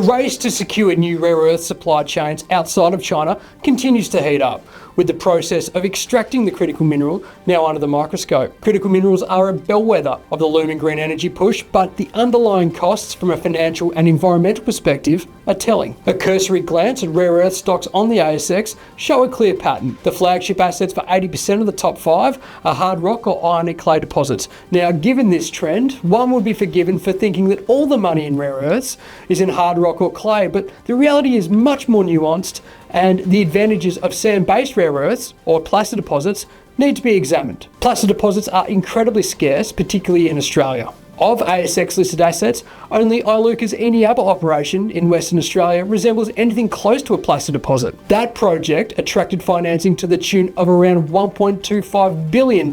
race to secure new rare earth supply chains outside of China continues to heat up, with the process of extracting the critical mineral now under the microscope. Critical minerals are a bellwether of the looming green energy push, but the underlying costs from a financial and environmental perspective are telling. A cursory glance at rare earth stocks on the ASX show a clear pattern. The flagship assets for 80% of the top 5 are hard rock or ionic clay deposits. Now, given this trend, one would be forgiven for thinking that all the money in rare earths is in hard rock or clay, but the reality is much more nuanced, and the advantages of sand-based rare earths, or placer deposits, need to be examined. Placer deposits are incredibly scarce, particularly in Australia. Of ASX-listed assets, only Iluka's Eneabba operation in Western Australia resembles anything close to a placer deposit. That project attracted financing to the tune of around $1.25 billion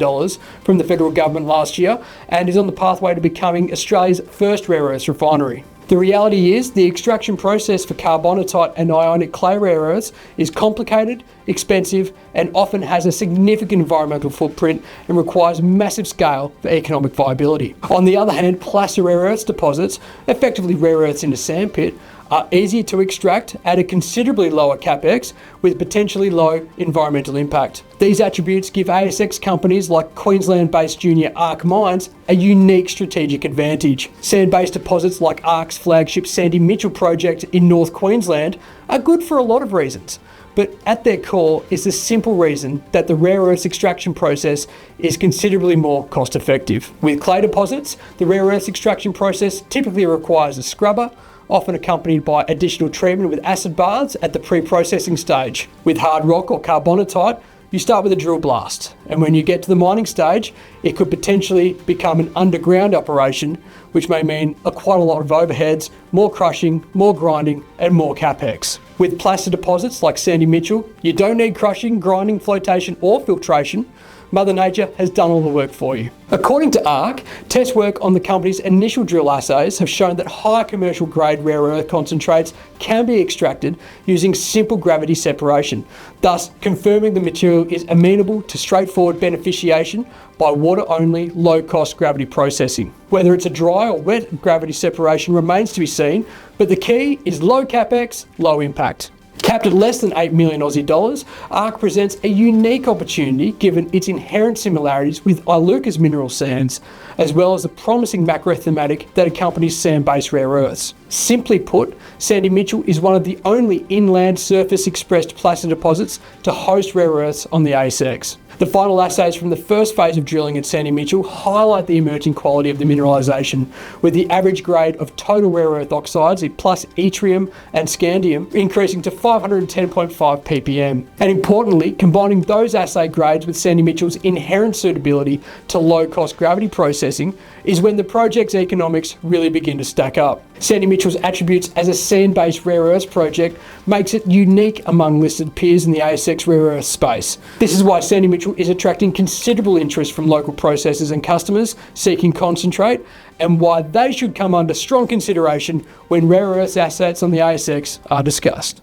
from the federal government last year, and is on the pathway to becoming Australia's first rare earths refinery. The reality is the extraction process for carbonatite and ionic clay rare earths is complicated, expensive, and often has a significant environmental footprint and requires massive scale for economic viability. On the other hand, placer rare earths deposits, effectively rare earths in a sandpit, are easier to extract at a considerably lower capex with potentially low environmental impact. These attributes give ASX companies like Queensland-based junior Ark Mines a unique strategic advantage. Sand-based deposits like Ark's flagship Sandy Mitchell project in North Queensland are good for a lot of reasons, but at their core is the simple reason that the rare earths extraction process is considerably more cost effective. With clay deposits, the rare earths extraction process typically requires a scrubber, often accompanied by additional treatment with acid baths at the pre-processing stage. With hard rock or carbonatite, you start with a drill blast, and when you get to the mining stage, it could potentially become an underground operation, which may mean quite a lot of overheads, more crushing, more grinding, and more capex. With placer deposits like Sandy Mitchell, you don't need crushing, grinding, flotation, or filtration. Mother Nature has done all the work for you. According to Ark, test work on the company's initial drill assays have shown that high commercial grade rare earth concentrates can be extracted using simple gravity separation, thus confirming the material is amenable to straightforward beneficiation by water-only, low-cost gravity processing. Whether it's a dry or wet gravity separation remains to be seen, but the key is low capex, low impact. Capped at less than 8 million Aussie dollars, Ark presents a unique opportunity given its inherent similarities with Iluka's mineral sands, as well as the promising macro thematic that accompanies sand-based rare earths. Simply put, Sandy Mitchell is one of the only inland surface expressed placer deposits to host rare earths on the ASX. The final assays from the first phase of drilling at Sandy Mitchell highlight the emerging quality of the mineralisation, with the average grade of total rare earth oxides plus yttrium and scandium increasing to 510.5 ppm. And importantly, combining those assay grades with Sandy Mitchell's inherent suitability to low-cost gravity processing is when the project's economics really begin to stack up. Sandy Mitchell's attributes as a sand-based rare earths project makes it unique among listed peers in the ASX rare earth space. This is why Sandy Mitchell is attracting considerable interest from local processors and customers seeking concentrate, and why they should come under strong consideration when rare earths assets on the ASX are discussed.